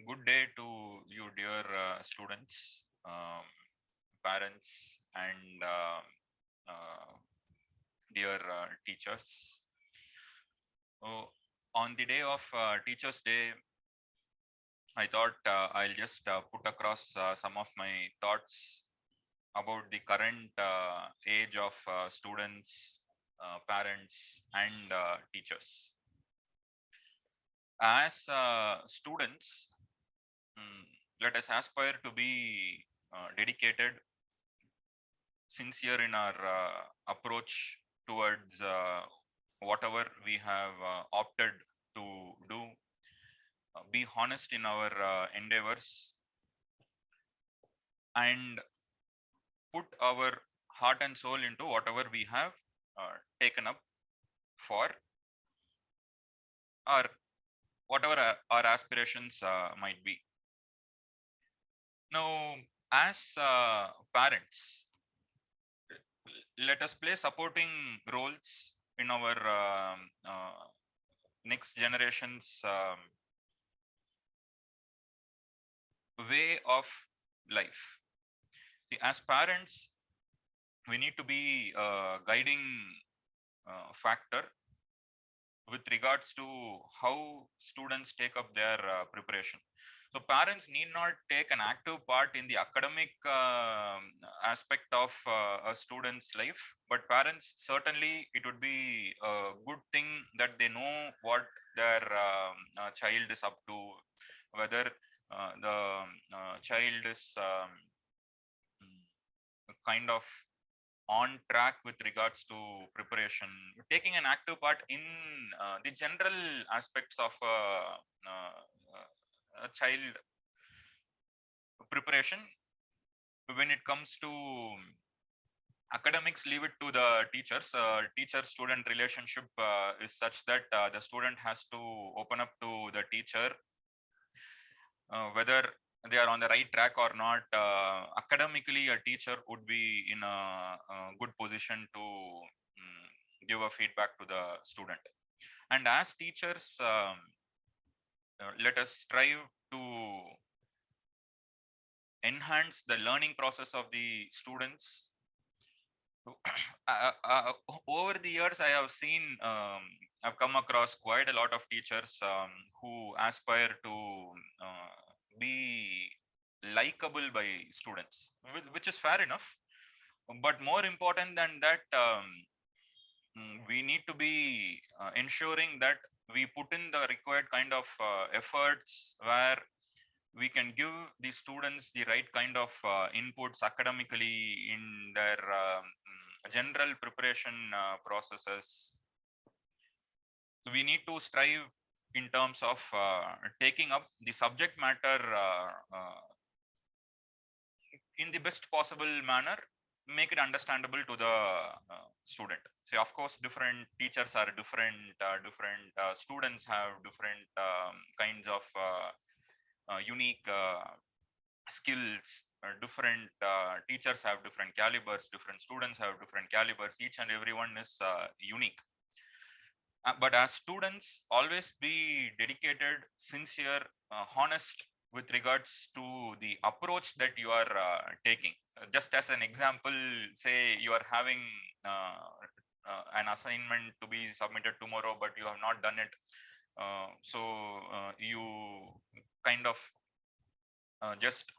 Good day to you, dear students, parents, and dear teachers. So, on the day of Teachers' Day, I thought I'll just put across some of my thoughts about the current age of students, parents, and teachers. As students, let us aspire to be dedicated, sincere in our approach towards whatever we have opted to do, be honest in our endeavors, and put our heart and soul into whatever we have taken up for our whatever our aspirations might be. Now, as parents, let us play supporting roles in our next generation's way of life. As parents, we need to be a guiding factor with regards to how students take up their preparation. So parents need not take an active part in the academic aspect of a student's life, but parents, certainly it would be a good thing that they know what their child is up to, whether the child is kind of on track with regards to preparation, taking an active part in the general aspects of a child preparation. When it comes to academics, leave it to the teachers. Teacher-student relationship is such that the student has to open up to the teacher whether they are on the right track or not. Academically, a teacher would be in a good position to give a feedback to the student. And as teachers, let us strive to enhance the learning process of the students. Over the years, I have seen, I've come across quite a lot of teachers who aspire to be likable by students, which is fair enough. But more important than that, we need to be ensuring that we put in the required kind of efforts where we can give the students the right kind of inputs academically in their general preparation processes. So we need to strive in terms of taking up the subject matter in the best possible manner, make it understandable to the student. So of course, different teachers are different, different students have different kinds of unique skills. Different teachers have different calibers, different students have different calibers. Each and everyone is unique. But as students, always be dedicated, sincere, honest with regards to the approach that you are taking. Just as an example, say you are having an assignment to be submitted tomorrow, but you have not done it. So you kind of just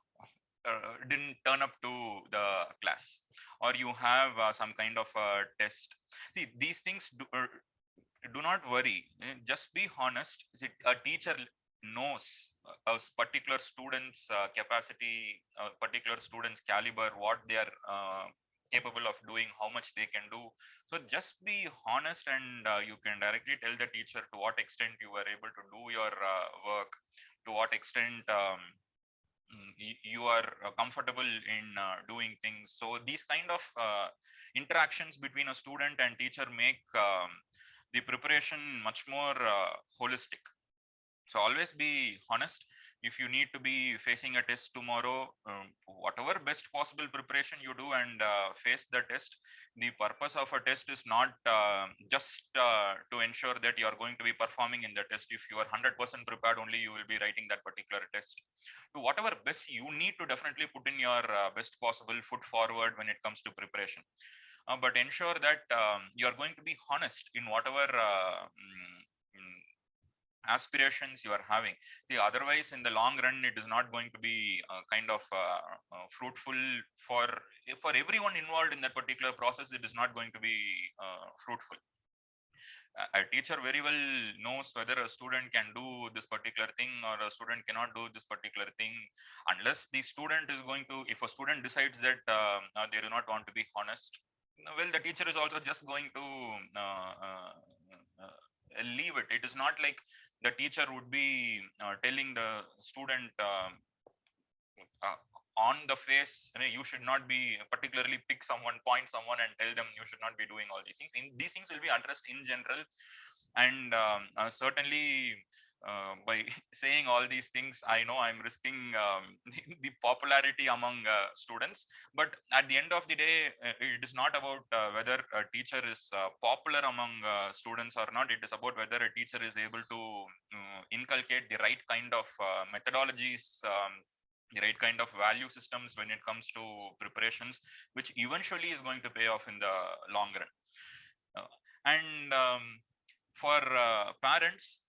didn't turn up to the class, or you have some kind of a test. See, these things do not worry, just be honest. A teacher knows a particular student's capacity, a particular student's caliber, what they are capable of doing, how much they can do. So just be honest, and you can directly tell the teacher to what extent you were able to do your work, to what extent you are comfortable in doing things. So these kind of interactions between a student and teacher make the preparation much more holistic. So always be honest. If you need to be facing a test tomorrow, whatever best possible preparation you do and face the test. The purpose of a test is not just to ensure that you are going to be performing in the test. If you are 100% prepared, only you will be writing that particular test. To whatever best you need to definitely put in your best possible foot forward when it comes to preparation. But ensure that you are going to be honest in whatever aspirations you are having. See, otherwise in the long run it is not going to be kind of fruitful for everyone involved in that particular process. It is not going to be fruitful. A teacher very well knows whether a student can do this particular thing or a student cannot do this particular thing, unless the student is going to, if a student decides that they do not want to be honest, well, the teacher is also just going to leave it. It is not like the teacher would be telling the student uh, on the face, you should not be particularly pick someone, point someone and tell them you should not be doing all these things. These things will be addressed in general. And certainly by saying all these things, I know I'm risking the popularity among students. But at the end of the day, it is not about whether a teacher is popular among students or not. It is about whether a teacher is able to inculcate the right kind of methodologies, the right kind of value systems when it comes to preparations, which eventually is going to pay off in the long run. And for parents,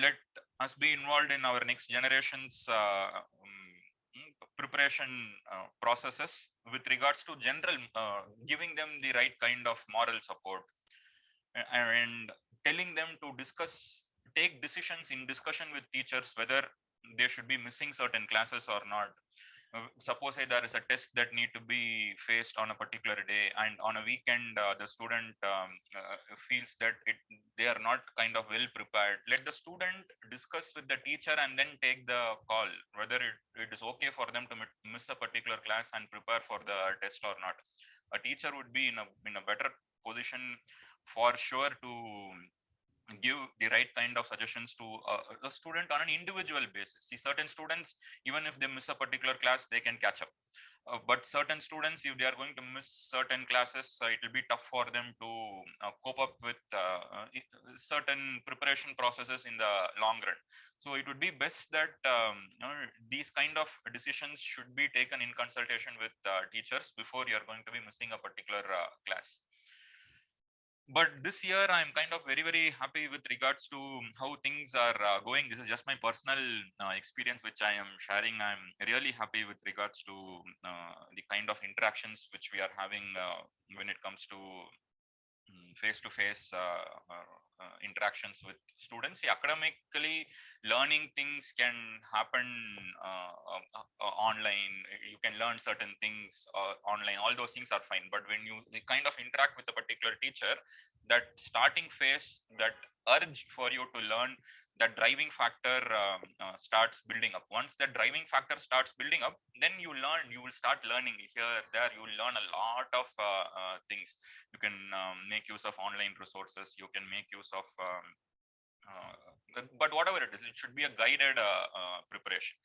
let us be involved in our next generation's preparation processes with regards to general, giving them the right kind of moral support and telling them to discuss, take decisions in discussion with teachers whether they should be missing certain classes or not. Suppose there is a test that need to be faced on a particular day, and on a weekend the student feels that they are not kind of well prepared. Let the student discuss with the teacher and then take the call whether it is okay for them to miss a particular class and prepare for the test or not. A teacher would be in a better position for sure to give the right kind of suggestions to a student on an individual basis. See, certain students, even if they miss a particular class, they can catch up. But certain students, if they are going to miss certain classes, it will be tough for them to cope up with certain preparation processes in the long run. So it would be best that these kind of decisions should be taken in consultation with teachers before you are going to be missing a particular class. But this year I'm kind of very happy with regards to how things are going. This is just my personal experience which I am sharing. I'm really happy with regards to the kind of interactions which we are having when it comes to face-to-face interactions with students. See, academically, learning things can happen online. You can learn certain things online. All those things are fine. But when you kind of interact with a particular teacher, that starting phase, that urge for you to learn, that driving factor starts building up. Once that driving factor starts building up, then you will start learning here, there. You will learn a lot of things. You can make use of online resources. You can make use of but whatever it is, it should be a guided preparation.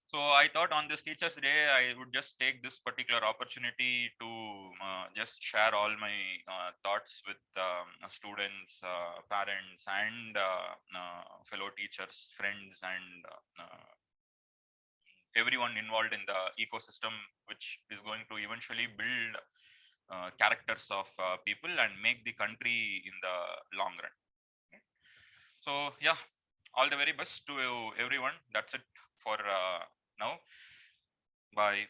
So I thought on this Teachers Day, I would just take this particular opportunity to just share all my thoughts with students, parents, and fellow teachers, friends, and everyone involved in the ecosystem, which is going to eventually build characters of people and make the country in the long run. Okay. So yeah, all the very best to everyone. That's it for now. Bye.